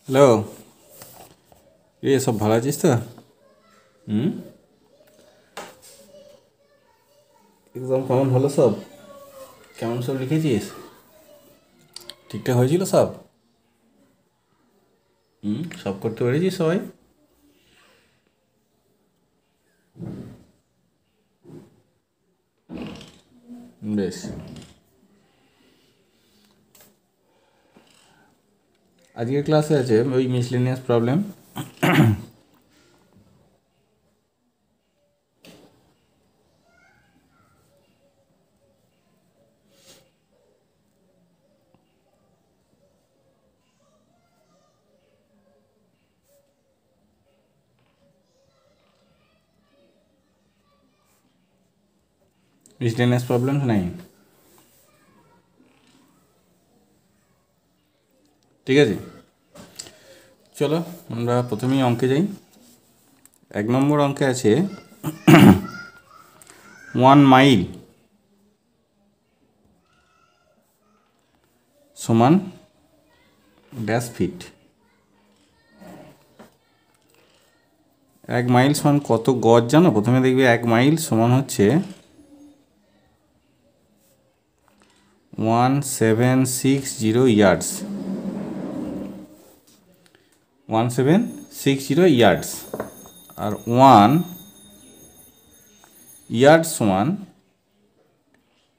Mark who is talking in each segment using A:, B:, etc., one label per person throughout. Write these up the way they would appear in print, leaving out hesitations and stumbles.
A: Hello, সব ভালো আছিস তো? এক্সাম কেমন হলো সব? কেমন সব লিখেছিস? ঠিকঠাক হয়েছিল সব? সব করতে পেরেছিস সবাই? বেশ। আজকের ক্লাসে আছে ওই মিসলেনিয়াস প্রবলেম। মিসলেনিয়াস প্রবলেমস নাই, ঠিক আছে। চলো আমরা প্রথমেই অঙ্কে যাই। 1 নম্বর অঙ্কে আছে 1 মাইল সমান ড্যাশ ফিট। 1 মাইল সমান কত গজ জানো? প্রথমে দেখবে 1 মাইল সমান হচ্ছে 1760 ইয়ার্ডস। 1760 ইয়ার্ডস। আর 1 ইয়ার্ড সমান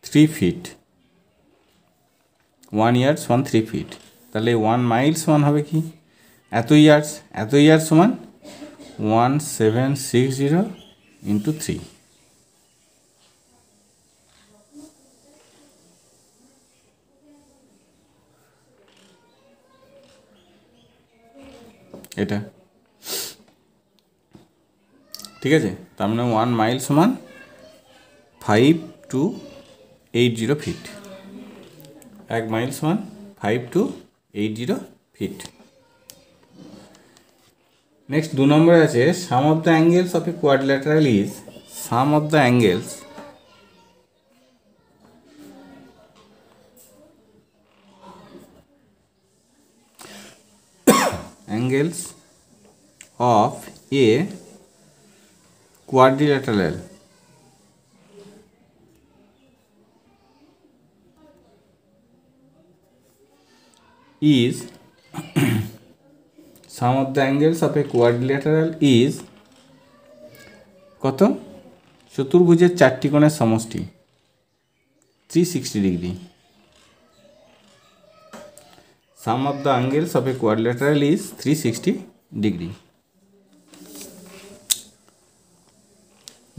A: 3 ফিট। 1 ইয়ার্ড সমান 3 ফিট। তাহলে 1 মাইল সমান হবে কি? এত ইয়ার্ড সমান 1760 ইন্টু 3। এটা ঠিক আছে। তার মানে 1 মাইল সমান 5 to 80 ফিট। 1 মাইল সমান 5 to 80 ফিট। নেক্সট 2 নম্বরে আছে sum of the angles of a quadrilateral is sum of the angles of a quadrilateral is sum of the angles of a quadrilateral is কত? চতুর্ভুজের 4টি কোণের সমষ্টি 360 degree. Sum of the angles of a quadrilateral is 360 degree.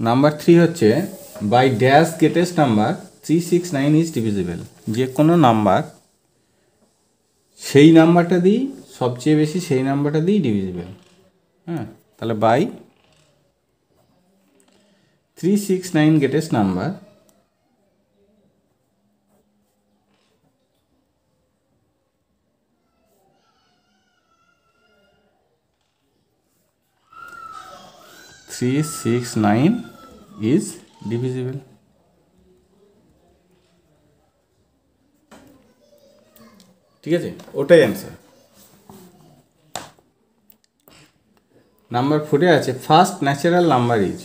A: Number 3 হচ্ছে by dash greatest number 369 is divisible. যে কোনো number সেই নাম্বারটা দিই সবচেয়ে বেশি সেই নাম্বারটা দিই ডিভিজিবল। হ্যাঁ, তাহলে by 369 greatest number is divisible। ঠিক আছে, ওটাই অ্যান্সার। নাম্বার 4 আছে first natural number is.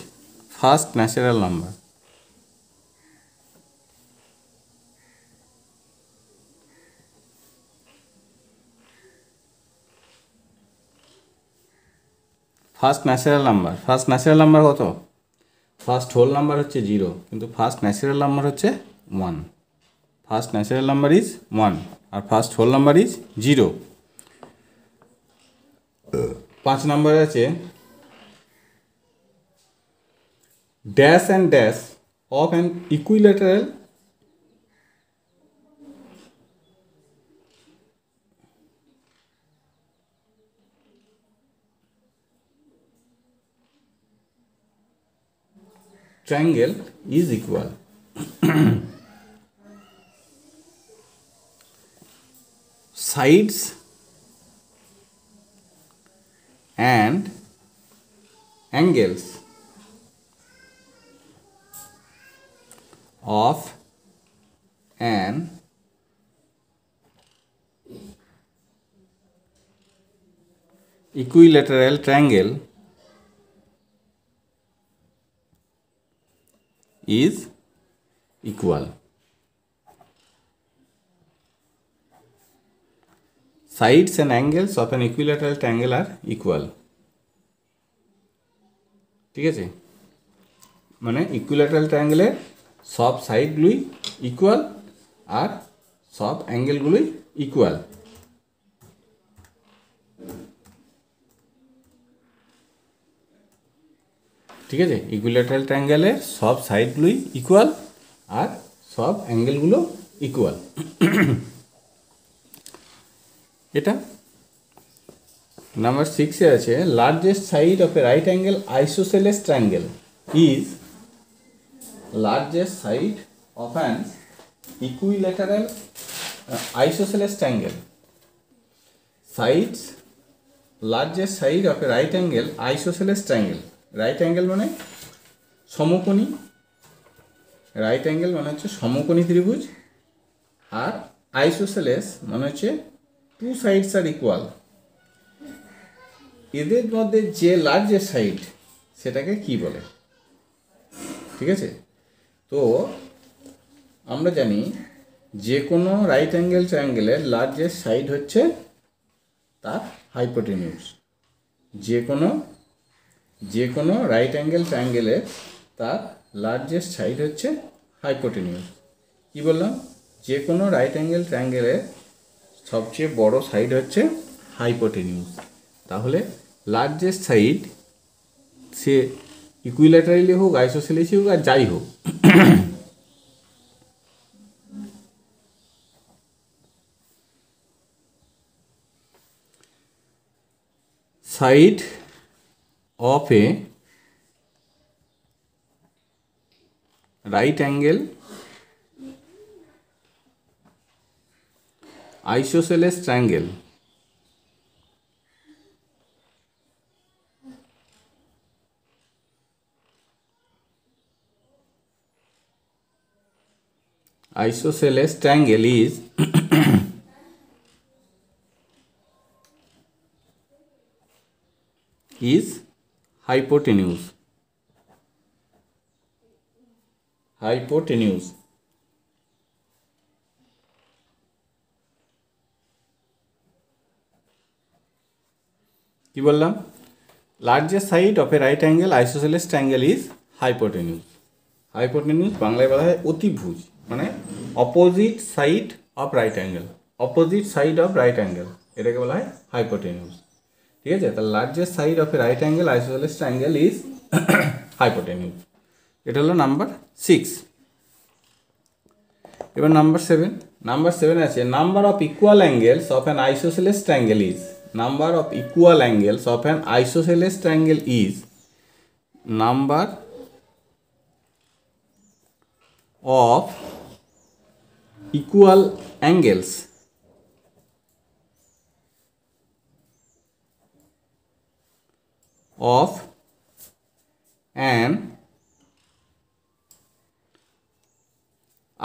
A: First natural number first natural number কত? ফার্স্ট হোল নাম্বার হচ্ছে 0, কিন্তু ফার্স্ট ন্যাচারাল নাম্বার হচ্ছে 1। ফার্স্ট ন্যাচারাল নাম্বার ইজ 1 আর ফার্স্ট হোল নাম্বার ইজ 0। 5 নম্বরে আছে dash and dash of an equilateral triangle is equal। sides and angles of an equilateral triangle is equal. Sides and angles of an equilateral triangle are equal. ঠিক আছে, মানে equilateral ট্রায়াঙ্গেলের সব সাইডগুলোই equal আর সব অ্যাঙ্গেলগুলোই equal. ঠিক আছে, equilateral ট্রায়াঙ্গেলের সব সাইডগুলোই equal আর সব অ্যাঙ্গেলগুলো equal. এটা নাম্বার 6-এ আছে, largest side of a right angle isosceles triangle is largest side of an equilateral isosceles triangle. Sides largest side of a right angle isosceles triangle. Right angle মানে সমকোণী, right angle মানে হচ্ছে সমকোণী ত্রিভুজ, আর আইসোসেলেস মানে হচ্ছে টু সাইডস আর ইকুয়াল। এদের মধ্যে যে লার্জেস্ট সাইড সেটাকে কি বলে? ঠিক আছে, তো আমরা জানি যে কোনো রাইট অ্যাঙ্গেল ট্রায়াঙ্গেলের লার্জেস্ট সাইড হচ্ছে তার হাইপোটেনিউস। যে কোনো রাইট অ্যাঙ্গেল ট্রায়াঙ্গেলের তার লার্জেস্ট সাইড হচ্ছে হাইপোটেনিউস। কি বললাম? যে কোনো রাইট অ্যাঙ্গেল ট্রায়াঙ্গেলের সবচেয়ে বড় সাইড হচ্ছে হাইপোটেনিউস। তাহলে লার্জেস্ট সাইড সে ইকুইল্যাটারালি হোক, আইসোসেলেসই হোক, আর যাই হোক, side of a right angle isosceles triangle isosceles triangle is hypotenuse. Hypotenuse. কি বললাম? Largest side of a right angle isosceles triangle is hypotenuse. Hypotenuse বাংলায় বলা হয় অতিভুজ, মানে opposite side of right angle, opposite side of right angle, এটাকে বলা হয় হাইপোটেনিউস। ঠিক আছে, তাহলে largest side of a right angle isosceles triangle is hypotenuse. এটা হলো নাম্বার 6। এবার নাম্বার 7। নাম্বার 7 আছে, number of equal angles of an isosceles triangle is, number of equal angles of an isosceles triangle is number of equal angles of an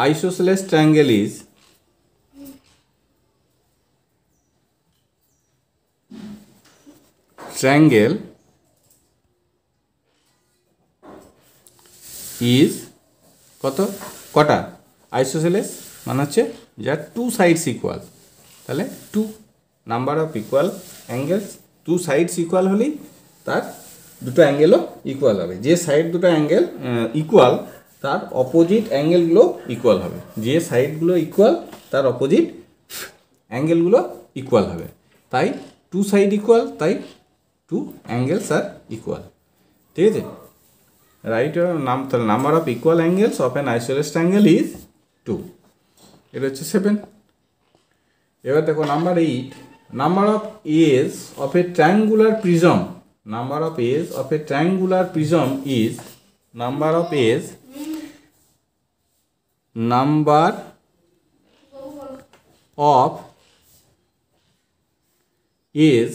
A: isosceles triangle is triangle is কটা আইসোসেলেস মানে হচ্ছে যার two sides equal. তাহলে two number of equal angles, two sides equal হলেই তার দুটো অ্যাঙ্গেলও equal হবে। যে সাইড দুটো অ্যাঙ্গেল ইকুয়াল তার অপোজিট অ্যাঙ্গেলগুলো ইকুয়াল হবে। যে সাইডগুলো ইকুয়াল তার অপোজিট অ্যাঙ্গেলগুলো ইকুয়াল হবে। তাই টু সাইড ইকুয়াল, তাই টু অ্যাঙ্গেলস আর ইকুয়াল। ঠিক আছে, রাইট তাহলে number of equal angles of an isosceles triangle is 2। এটা হচ্ছে 7। এবার দেখো number 8, number of edge of a triangular prism, number of edge of a triangular prism is number of edge, number of edge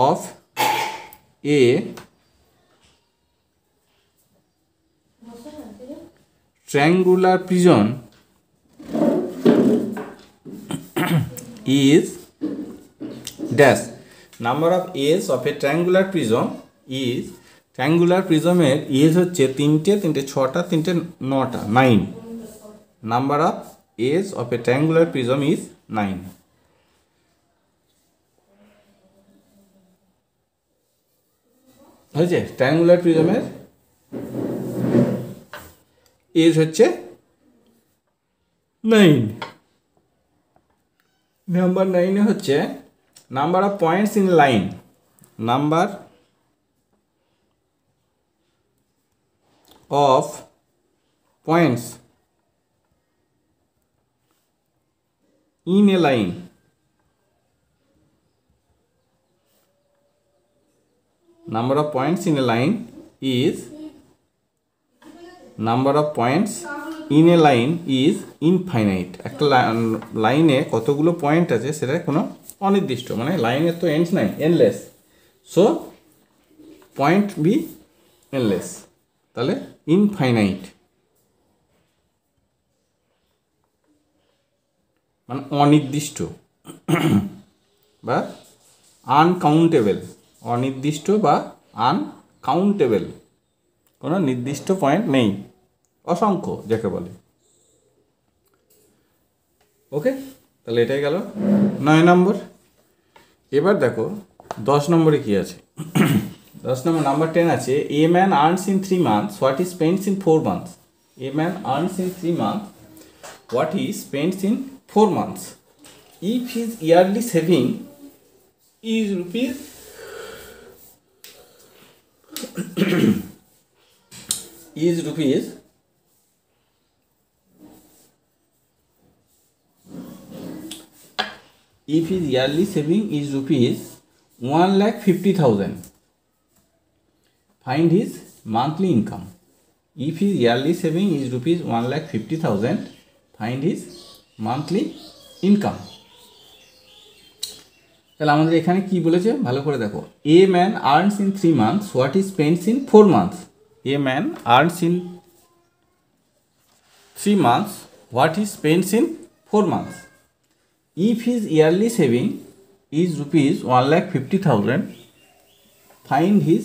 A: of a triangular prism is dash, number of edge of a triangular prism is, triangular প্রিজমের age হচ্ছে তিনটে, তিনটে ছটা, তিনটে নটা, 9। Number of edge of a triangular prism is 9। হয়েছে? Triangular প্রিজমের age হচ্ছে 9। Number 9 হচ্ছে number of points in line, number of points in a line, number of points in a line is, number of points in a line is infinite। একটা লাইনে কতগুলো point আছে সেটা কোনো অনির্দিষ্ট, মানে লাইনের তো এন্ডস নাই, endless. So point B endless, তাহলে ইনফাইনাইট মানে অনির্দিষ্ট বা আনকাউন্টেবল, অনির্দিষ্ট বা আনকাউন্টেবল, কোনো নির্দিষ্ট পয়েন্ট নেই, অসংখ্য যাকে বলে। ওকে, তাহলে এটাই গেল 9 নম্বর। এবার দেখো 10 নম্বরে কী আছে। 10 নম্বর, নাম্বার 10 আছে, a man earns in 3 months what he spends in 4 months। A man earns in 3 months what he spends in 4 months. If his yearly saving is rupees is rupees if his yearly saving is rupees 1,50,000, find his monthly income. If his yearly saving is rupees 1,50,000, find his monthly income. তাহলে আমাদের এখানে কি বলেছে ভালো করে দেখো, a man earns in 3 months what he spends in 4 months। A man earns in 3 months what he spends in 4 months। If his yearly saving is rupees 1,50,000, find his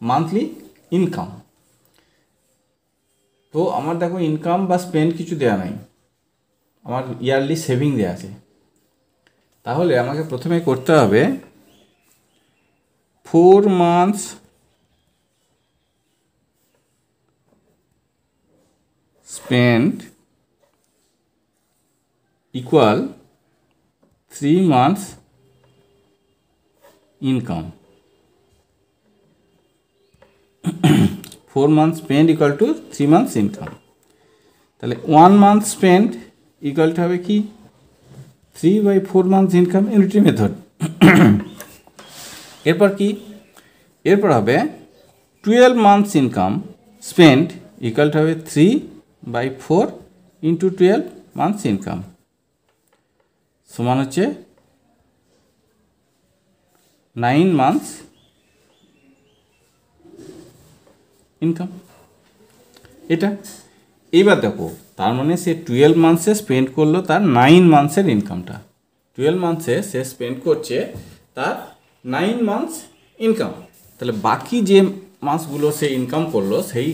A: monthly income. তো আমার দেখো ইনকাম বা spend কিছু দেওয়া নাই, আমার yearly saving দেওয়া আছে। তাহলে আমাকে প্রথমে করতে হবে 4 months spent equal 3 months income। 4 months spent equal to 3 months income। তাহলে 1 month spent equal to হবে কি 3/4 months income, ইউনিটি মেথড। এরপর কি, এরপর হবে 12 months income spent equal to হবে 3/4 into 12 months income সমান হচ্ছে 9 months ইনকাম। এটা এইবার দেখো, তার মানে সে 12 মান্থসে স্পেন্ড করলো তার 9 মান্থসের ইনকামটা। 12 মান্থসে সে স্পেন্ড করছে তার 9 মান্থস ইনকাম। তাহলে বাকি যে মাসগুলো সে ইনকাম করলো সেই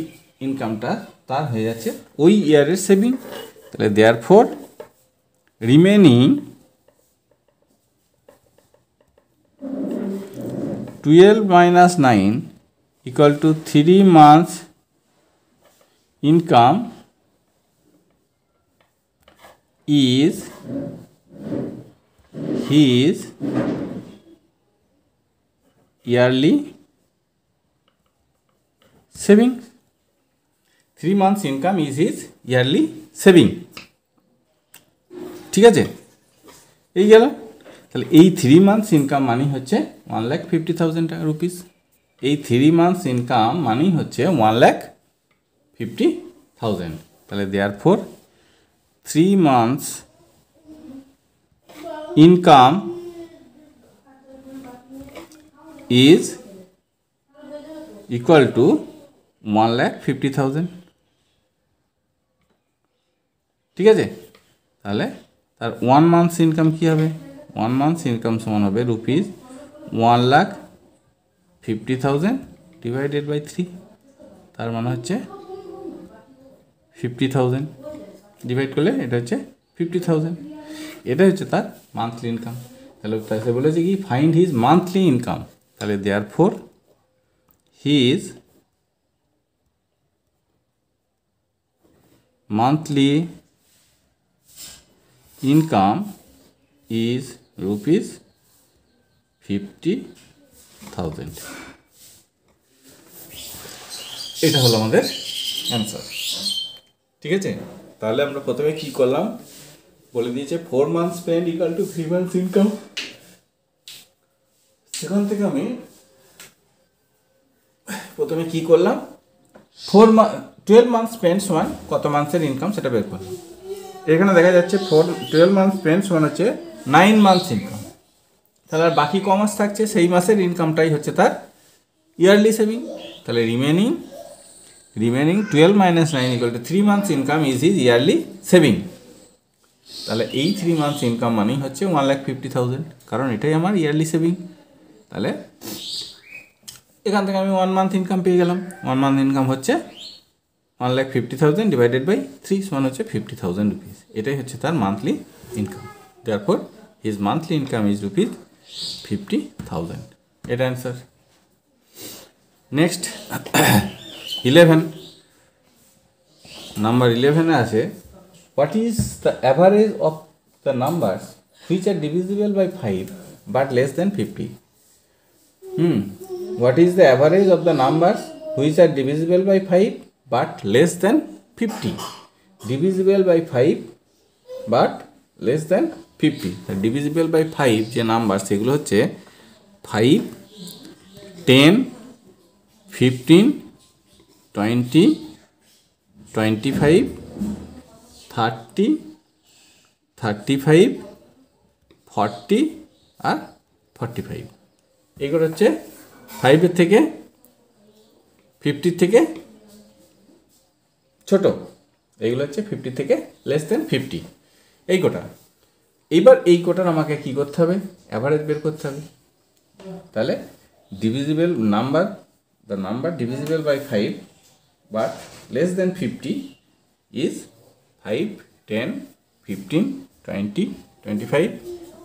A: ইনকামটা তার হয়ে যাচ্ছে ওই ইয়ারের সেভিং। তাহলে therefore remaining 12 minus 9 equal to 3 months income is his yearly saving। 3 months income is his yearly saving। ঠিক আছে, এই গেল। তাহলে এই 3 months ইনকাম মানি হচ্ছে 1,50,000 রুপিস। এই 3 months ইনকাম মানি হচ্ছে 1,50,000। তাহলে therefore 3 months income is equal to 1,50,000। ঠিক আছে, তাহলে তার 1 months ইনকাম কী হবে, 1 months ইনকাম সমান হবে রুপিস 1,50,000 ডিভাইডেড বাই 3, তার মানে হচ্ছে 50,000 ডিভাইড করলে এটা হচ্ছে 50,000। এটা হচ্ছে তার মান্থলি ইনকাম। তাহলে তাকে বলেছে কি ফাইন্ড হিজ মান্থলি ইনকাম, তাহলে therefore his monthly income is rupees 50,000। এটা হলো আমাদের অ্যান্সার। ঠিক আছে, তাহলে আমরা প্রথমে কি করলাম বলে দিয়েছে 4 months spend equal to 3 months income। সেখান থেকে আমি প্রথমে কি করলাম 12 months spend সমান কত মান্থসের ইনকাম সেটা বের করলাম। এখানে দেখা যাচ্ছে 12 months spend সমান হচ্ছে 9 months ইনকাম। তাহলে আর বাকি কমাস থাকছে সেই মাসের ইনকামটাই হচ্ছে তার ইয়ারলি সেভিং। তাহলে remaining 12 minus 9 equal to 3 months income is his yearly saving। তাহলে এই 3 months ইনকাম মানেই হচ্ছে 1,50,000, কারণ এটাই আমার ইয়ারলি সেভিং। তাহলে এখান থেকে আমি 1 month ইনকাম পেয়ে গেলাম। 1 month ইনকাম হচ্ছে 1,50,000 ডিভাইডেড বাই 3 সমান হচ্ছে 50,000 রুপিস। এটাই হচ্ছে তার monthly income. Therefore his monthly income is rupees 50,000। এটা অ্যান্সার। নেক্সট 11 নাম্বার 11 আছে what is the average of the numbers which are divisible by 5 but less than 50। What is the average of the numbers which are divisible by 5 but less than 50। Divisible by 5 but less than 50। Divisible by 5 যে number সেগুলো হচ্ছে 5, 10, 15, 20, 25, 30, 35, 40 আর 45। এগুলো হচ্ছে 5-এর থেকে 50 থেকে ছোট, এইগুলো হচ্ছে 50 থেকে লেস দেন 50। এই কোটা। এইবার এই কোটার আমাকে কি করতে হবে অ্যাভারেজ বের করতে হবে। তাহলে divisible number the number divisible by 5 but less than 50 is 5, 10, 15, 20, 25,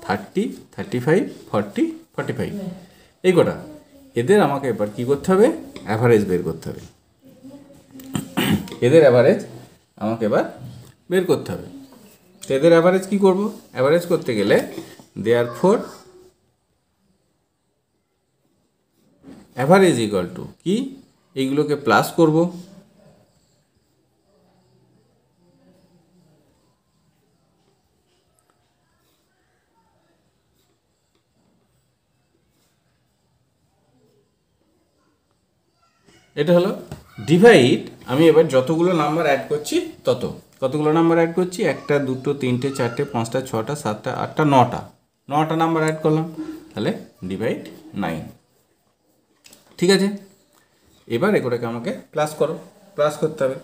A: 30, 35, 40, 45। এই কটা এদের আমাকে এবার কী করতে হবে অ্যাভারেজ বের করতে হবে। এদের অ্যাভারেজ আমাকে এবার বের করতে হবে। তো এদের অ্যাভারেজ কী করব, অ্যাভারেজ করতে গেলে দেয়ারফর অ্যাভারেজ ইকুয়াল টু কি, এইগুলোকে প্লাস করব, এটা হলো ডিভাইড। আমি এবার যতগুলো নাম্বার অ্যাড করছি কতগুলো নাম্বার অ্যাড করছি 1, 2, 3, 4, 5, 6, 7, 8, 9টা নাম্বার অ্যাড করলাম। তাহলে ডিভাইড 9। ঠিক আছে, এবার এগুলোকে আমাকে প্লাস করতে হবে।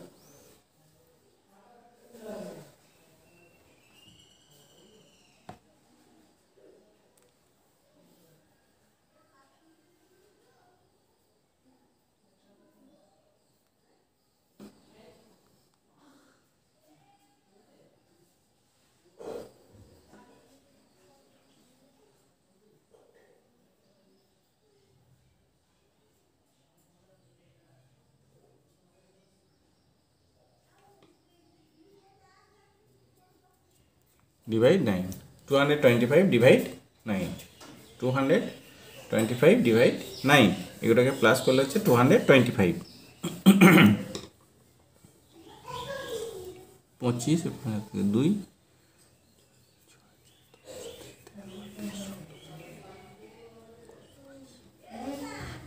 A: ডিভাইড 9, 225 ডিভাইড 9, 225 ডিভাইড 9, এগুলোকে প্লাস করলে হচ্ছে 225। 25 2,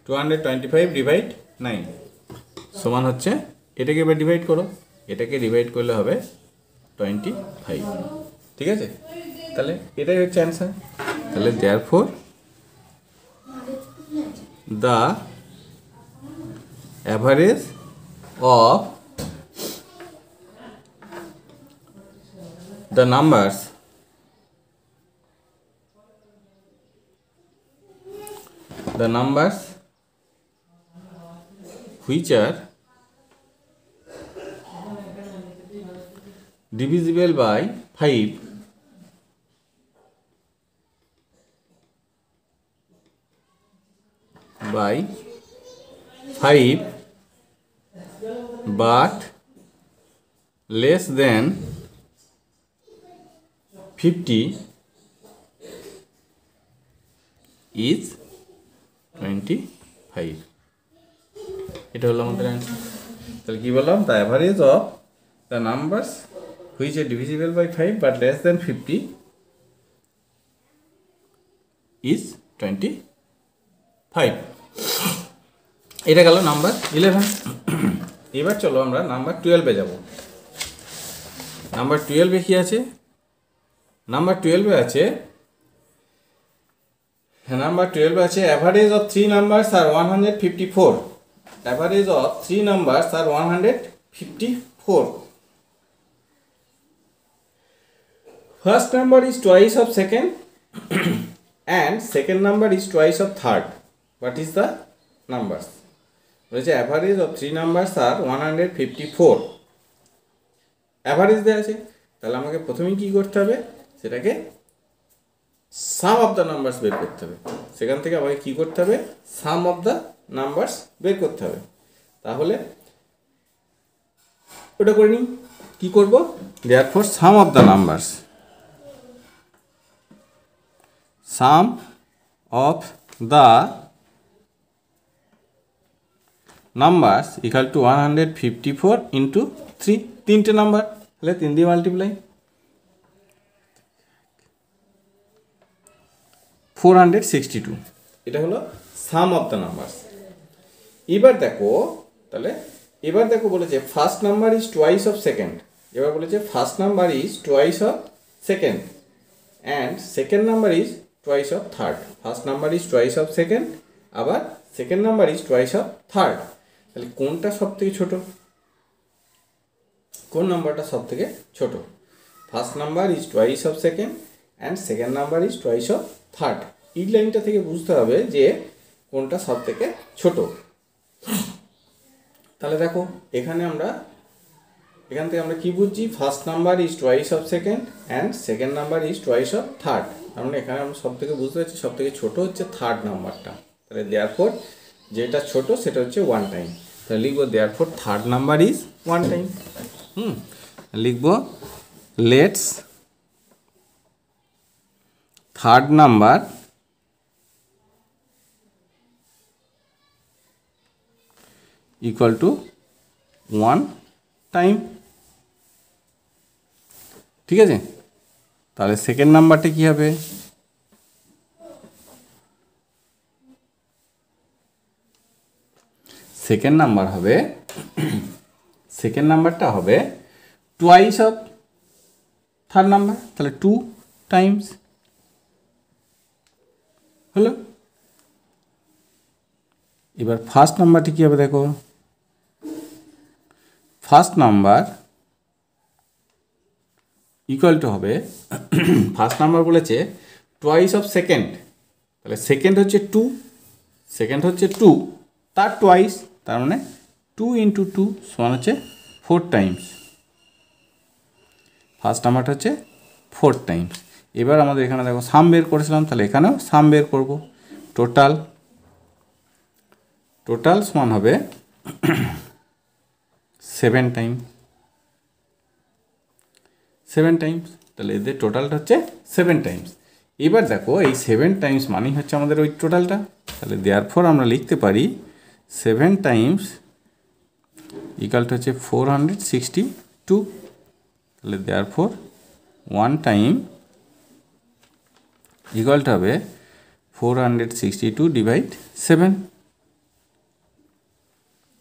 A: 225 ডিভাইড 9 সমান হচ্ছে, এটাকে এবার ডিভাইড করো, এটাকে ডিভাইড করলে হবে 25। ঠিক আছে, তাহলে এটাই হচ্ছে অ্যান্সার। তাহলে therefore the average of the numbers the numbers which are divisible by 5 but less than 50 is 25. এটা হলো আমাদের অ্যান্সার। তাহলে কি বললাম, the average of the numbers which are divisible by 5 but less than 50 is 25। এটা গেল number 11। এবার চলো আমরা নাম্বার 12-এ যাব। নাম্বার 12-এ কি আছে? নাম্বার 12-এ আছে average of 3 numbers are 154। Average of 3 numbers are 154। First number is twice of second and second number is twice of third. What is the numbers? বলেছে average of 3 numbers are 154। Average দেওয়া আছে, তাহলে আমাকে প্রথমেই কি করতে হবে, সেটাকে সাম অফ দ্য নাম্বারস বের করতে হবে। সেখান থেকে আমাকে কি করতে হবে, সাম অফ দ্য নাম্বারস বের করতে হবে। তাহলে ওটা করে নিই। কি করব, therefore some of the numbers, sum of the numbers equal to 154 into 3। তিনটে নাম্বার, তাহলে 3 দিয়ে মাল্টিপ্লাই 462। এটা হলো সাম অফ দ্য নাম্বারস। এবার দেখো, বলেছে first number is twice of second. এবার বলেছে first number is twice of second and second number is twice of third। First number is twice of second, আবার second number is twice of third. তাহলে কোনটা সব থেকে ছোট, কোন নাম্বারটা সব থেকে ছোট? First number is twice of second and second number is twice of third. এই লাইনটা থেকে বুঝতে হবে যে কোনটা সব থেকে ছোট। তাহলে দেখো এখান থেকে আমরা কি বুঝছি, first number is twice of second and second number is twice of third. তার মানে এখানে আমরা সব থেকে বুঝতে পারছি সব থেকে ছোটো হচ্ছে থার্ড নাম্বারটা। তাহলে দেয়ারফর যেটা ছোট সেটা হচ্ছে 1 টাইম। তাহলে লিখবো therefore third number is 1 time. লিখবো let's third number equal to 1 time. ঠিক আছে, তাহলে সেকেন্ড নাম্বারটা কি হবে, সেকেন্ড নাম্বারটা হবে টুয়াইস অফ থার্ড নাম্বার, তাহলে 2 টাইমস হলো। এবার ফার্স্ট নাম্বারটি কি হবে, দেখো ফার্স্ট নাম্বার ইকুয়াল টু হবে, ফার্স্ট নাম্বার বলেছে টুয়াইস অফ সেকেন্ড, তাহলে সেকেন্ড হচ্ছে 2 তার টুয়াইস, তার মানে 2 × 2 সমান হচ্ছে 4 টাইমস। ফার্স্ট নাম্বারটা হচ্ছে 4 টাইমস। এবার আমাদের এখানে দেখো সাম বের করেছিলাম, তাহলে এখানেও সাম বের করব। টোটাল সমান হবে 7 টাইমস। তাহলে এদের টোটালটা হচ্ছে 7 টাইমস। এবার দেখো এই 7 টাইমস মানেই হচ্ছে আমাদের ওই টোটালটা। তাহলে দেয়ারফর আমরা লিখতে পারি 7 টাইমস ইকুয়াল টু হচ্ছে 462। তাহলে দেয়ারফর 1 টাইম ইকুয়াল টু হবে 462 ডিভাইড 7।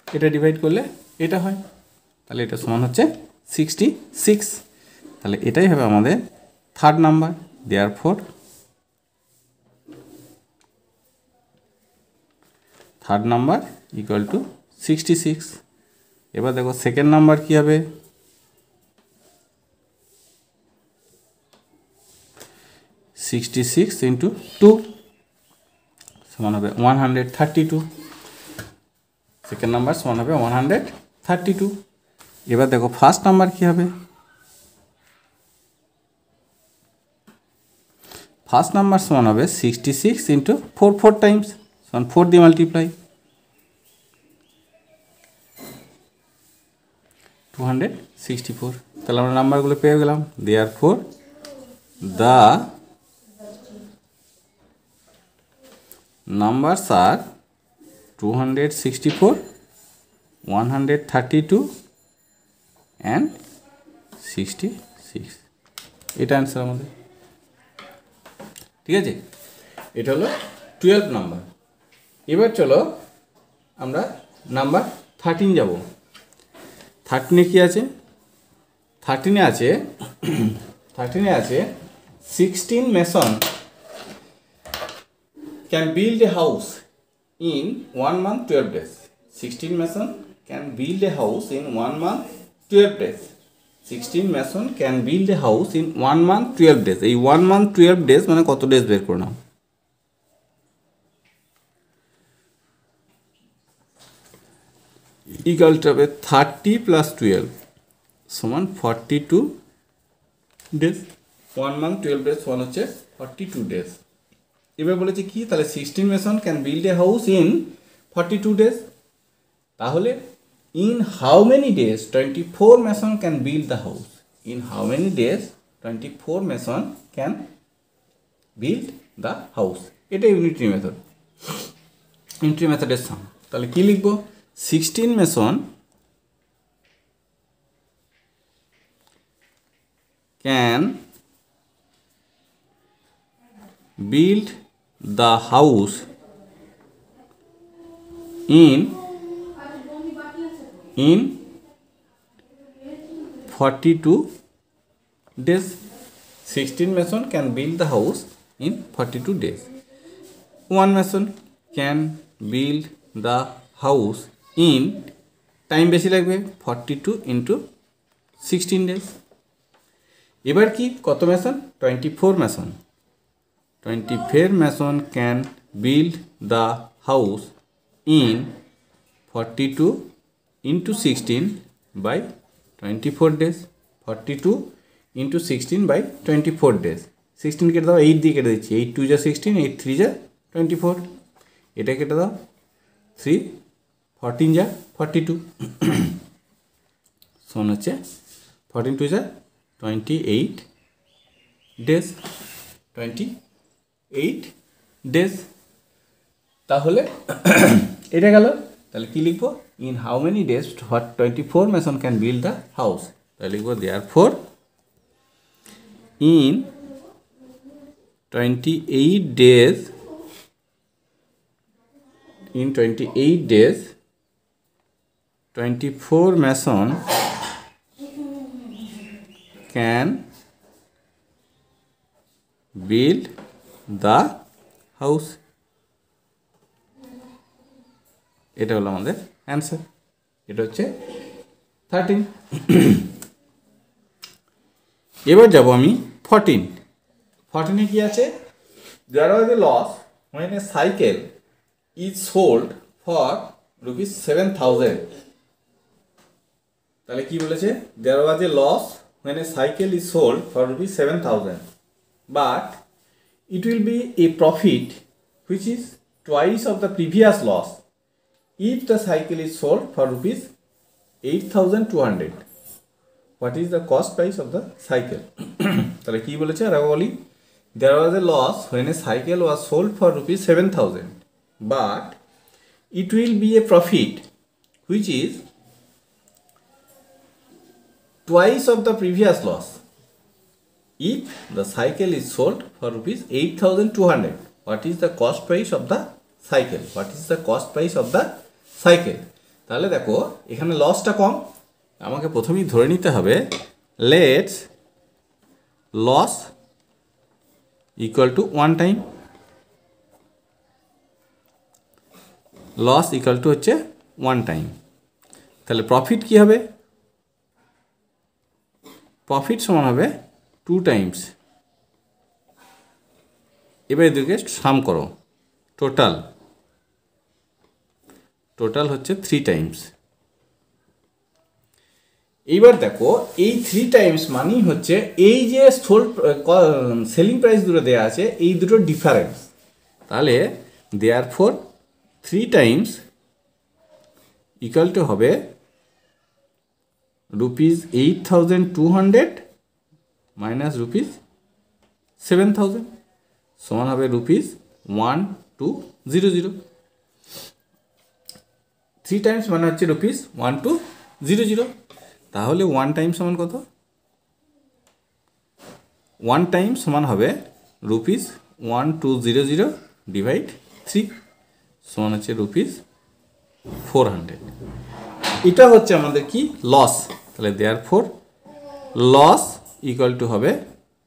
A: এটা ডিভাইড করলে এটা হয়, তাহলে এটা সমান হচ্ছে 66। তাহলে এটাই হবে আমাদের third number. Therefore third number equal two 66। এবার দেখো সেকেন্ড নাম্বার কি হবে, 66 × 2। সমান হবে 132, সেকেন্ড নাম্বার সমান হবে 132। এবার দেখো ফার্স্ট নাম্বার কী হবে, ফার্স্ট নাম্বার সমান হবে 66 ইন্টু 4 টাইমস, সমান 4 দিয়ে মাল্টিপ্লাই 264। তাহলে আমরা নাম্বারগুলো পেয়ে গেলাম। Therefore the numbers are 264, 132 and 66। এটা অ্যান্সার আমাদের। ঠিক আছে, এটা হলো 12 নাম্বার। এবার চলো আমরা নাম্বার 13 যাব। 13-এ কী আছে, 13-এ আছে 16 mason can build a house in 1 month 12 days. 16 mason can build a house in 1 month 12 days. 16 mason can build a house in 1 month 12 days. এই 1 month 12 days মানে কত ডেজ বের করে নাও। ইকুয়ালটা হবে 30 + 12 সমান 42 ডেজ। 1 month 12 days সমান হচ্ছে 42 ডেজ। এবার বলেছে কি, তাহলে 16 mason can build a house in 42 days। তাহলে in how many days 24 mason can build the house? In how many days 24 mason can build the house? এটা ইউনিটরি মেথড, ইউনিটরি মেথডের সাম। তাহলে কি লিখবো, 16 mason can build the house in 42 days. 16 mason can build the house in 42 days. 1 mason can build the house in time বেশি লাগবে 42 × 16 days। এবার কি, কত mason, 24 mason। 24 mason can build the house in 42 × 16 by 24 days। 42 × 16 by 24 days। 16 কেটে দাও, 8 দিয়ে কেটে দিচ্ছি, 8 2 = 16, 8 3 = 24। এটা কেটে দাও, 3 14 = 42 সমান হচ্ছে 14 2 = 28 days। 28 days। তাহলে এটা গেল। তাহলে কি লিখবো, in how many days 24 mason can build the house? তাহলে লিখবো therefore in 28 days, in 28 days 24 mason can build the house। এটা হলো আমাদের অ্যান্সার। এটা হচ্ছে 13। এবার যাব আমি 14। 14-এ কি আছে, there was a loss when a cycle is sold for ₹7,000। তাহলে কি বলেছে, there was a loss when a cycle is sold for ₹7,000 but it will be a profit which is twice of the previous loss if the cycle is sold for ₹8,200. What is the cost price of the cycle? তাহলে কি বলেছে, আর বলি, there was a loss when a cycle was sold for ₹7,000 but it will be a profit which is twice of the previous loss if the cycle is sold for ₹8,200. What is the cost price of the cycle? What is the cost price of the cycle? তাহলে দেখো এখানে লসটা কম, আমাকে প্রথমেই ধরে নিতে হবে let's loss equal to 1 time. Loss equal to হচ্ছে 1 টাইম। তাহলে প্রফিট কি হবে, প্রফিট সমান হবে 2 টাইমস। এবার এদেরকে সাম করো, টোটাল হচ্ছে 3 টাইমস। এইবার দেখো এই 3 টাইমস মানেই হচ্ছে এই যে সেলিং প্রাইস দুটো দেওয়া আছে এই দুটোর ডিফারেন্স। তাহলে দেয়ারফর 3 টাইমস ইকুয়াল টু হবে ₹8,200 মাইনাস ₹7,000 সমান হবে ₹1200। 3 টাইমস মানে হচ্ছে ₹1200। তাহলে 1 টাইম সমান কত? 1 টাইম সমান হবে ₹1200 ডিভাইড 3 সমান হচ্ছে ₹400। এটা হচ্ছে আমাদের কি লস। তাহলে দেয়ারফর লস ইকুয়াল টু হবে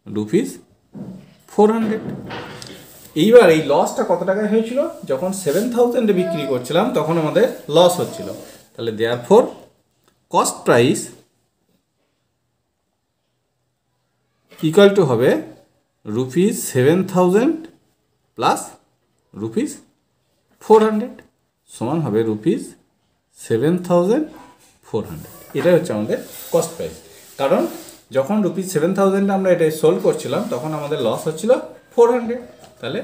A: ₹400। এইবার এই লসটা কত টাকায় হয়েছিল? যখন 7,000 বিক্রি করছিলাম তখন আমাদের লস হচ্ছিল। তাহলে therefore cost price equal to হবে ₹7,000 প্লাস ₹400 সমান হবে ₹7,400। এটাই হচ্ছে আমাদের কস্ট প্রাইস। কারণ যখন ₹7,000 আমরা এটা সোল্ড করছিলাম তখন আমাদের লস হচ্ছিল 400। তাহলে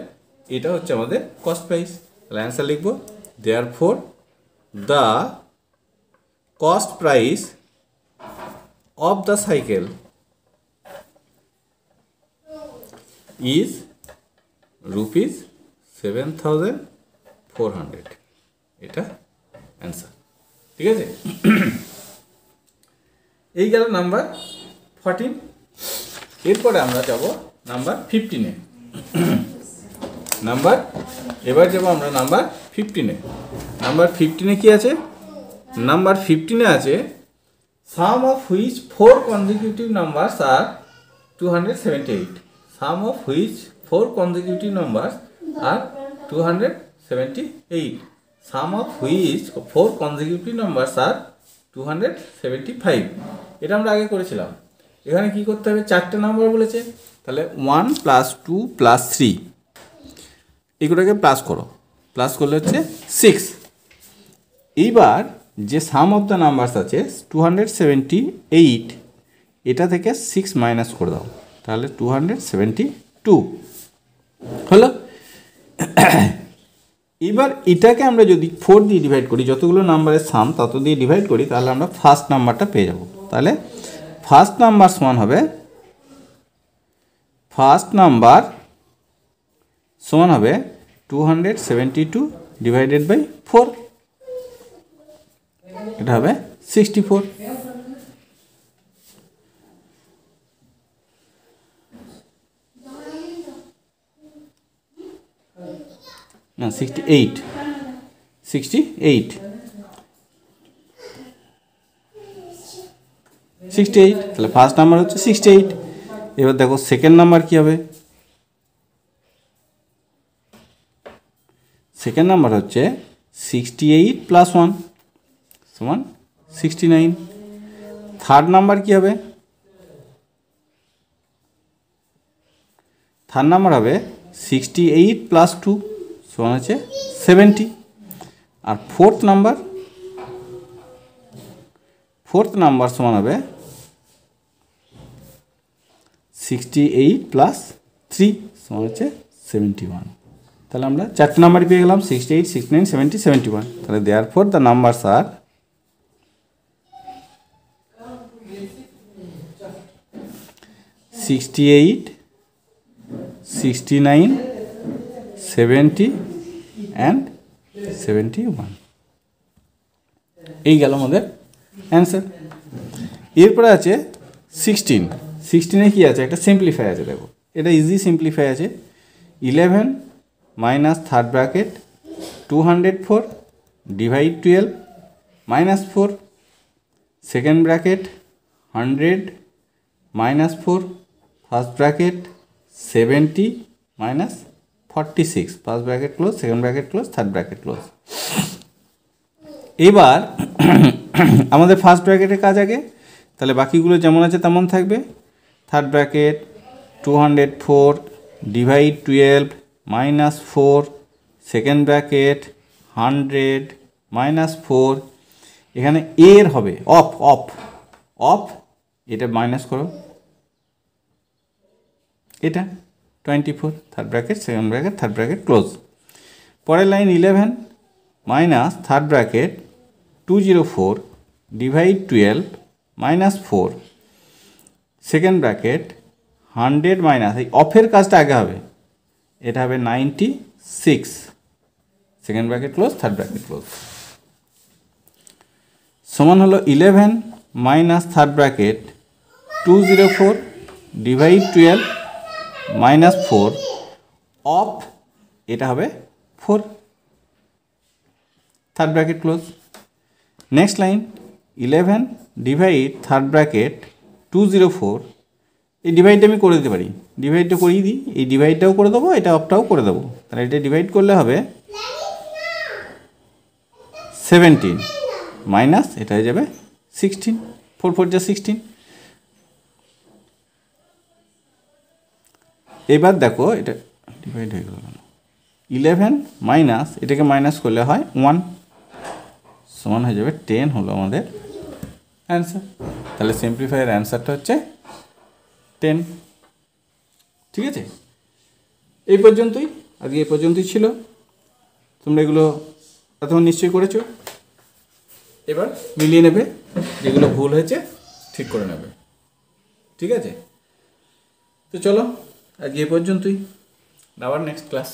A: এটা হচ্ছে আমাদের কস্ট প্রাইস। তাহলে অ্যান্সার লিখব therefore the cost price of the cycle is ₹7,400। এটা অ্যান্সার। ঠিক আছে, এই গেল নাম্বার 14। এরপরে আমরা যাব নাম্বার 15-এ। এবার যাব আমরা নাম্বার 15-এ। নাম্বার 15-এ কি আছে? নাম্বার 15-এ আছে sum of which 4 consecutive numbers আর 278। Sum of which 4 consecutive numbers are 278. Sum of which 4 consecutive numbers are 275. এটা আমরা আগে করেছিলাম। এখানে কি করতে হবে? 4টে নাম্বার বলেছে, তাহলে 1 + 2 + 3 এগুলোকে প্লাস করো। প্লাস করলে হচ্ছে 6। এইবার যে সাম অফ দ্য নাম্বারস আছে 278, এটা থেকে 6 মাইনাস করে দাও, তাহলে 272 হলো। এবার এটাকে আমরা যদি 4 দিয়ে ডিভাইড করি, যতগুলো নাম্বারের সাম তত দিয়ে ডিভাইড করি, তাহলে আমরা ফার্স্ট নাম্বারটা পেয়ে যাব। তাহলে ফার্স্ট নাম্বার সমান হবে 272 ডিভাইডেড বাই 4, এটা হবে 64। না 68 তাহলে ফার্স্ট নাম্বার হচ্ছে 68। এবার দেখো সেকেন্ড নাম্বার কি হবে? সেকেন্ড নাম্বার হচ্ছে 68 + 1 সমান 69। থার্ড নাম্বার কি হবে? থার্ড নাম্বার হবে 68 + 2 সমান হচ্ছে 70। আর ফোর্থ নাম্বার সমান হবে 68 + 3 সমান হচ্ছে 71। তাহলে আমরা 4টে নাম্বার পেয়ে গেলাম, 68, 69, 70, 71। তাহলে therefore the numbers R 68, 69, 70 and 71। এই গেল আমাদের অ্যান্সার। এরপরে আছে 16-এ কি আছে? একটা সিম্পলিফাই আছে। দেখো এটা ইজি সিম্পলিফাই আছে। 11 minus third bracket 204 divide 12 -4 second bracket 100 -4 first bracket 70 -46 first bracket close, second bracket close, third bracket close. এবার আমাদের ফার্স্ট ব্র্যাকেটের কাজ আগে, তাহলে বাকিগুলো যেমন আছে তেমন থাকবে। Third bracket 204 divide 12 -4 second bracket 100 minus 4, এখানে এর হবে অফ অফ অফ, এটা মাইনাস করো, এটা 24, third bracket second bracket third bracket close. পরের line 11 minus third bracket 204 divide 12 minus 4, second bracket 100 minus, এই অফের কাজটা আগে হবে, এটা হবে 96, second bracket close third bracket close, সমান হলো 11 minus third bracket 204 divide 12 minus 4 of, এটা হবে 4, third bracket close. Next line 11 divide third bracket 204, এই ডিভাইডটা আমি করে দিতে পারি, ডিভাইডটা করিয়ে দিই, এই ডিভাইডটাও করে দেবো, এটা অফটাও করে দেবো, তাহলে এটা ডিভাইড করলে হবে 17 মাইনাস এটা হয়ে যাবে 16, 4 4 যা 16। এবার দেখো এটা ডিভাইড হয়ে গেল, 11 মাইনাস এটাকে মাইনাস করলে হয় 1, সমান হয়ে যাবে 10 হলো আমাদের অ্যান্সার। তাহলে সিম্পলিফায়ার অ্যান্সারটা হচ্ছে 10। ঠিক আছে, এই পর্যন্তই, আজকে এই পর্যন্তই ছিল। তোমরা এগুলো এতক্ষণ নিশ্চয়ই করেছো, এবার মিলিয়ে নেবে, যেগুলো ভুল হয়েছে ঠিক করে নেবে। ঠিক আছে, তো চলো আজকে এই পর্যন্তই, আবার নেক্সট ক্লাস।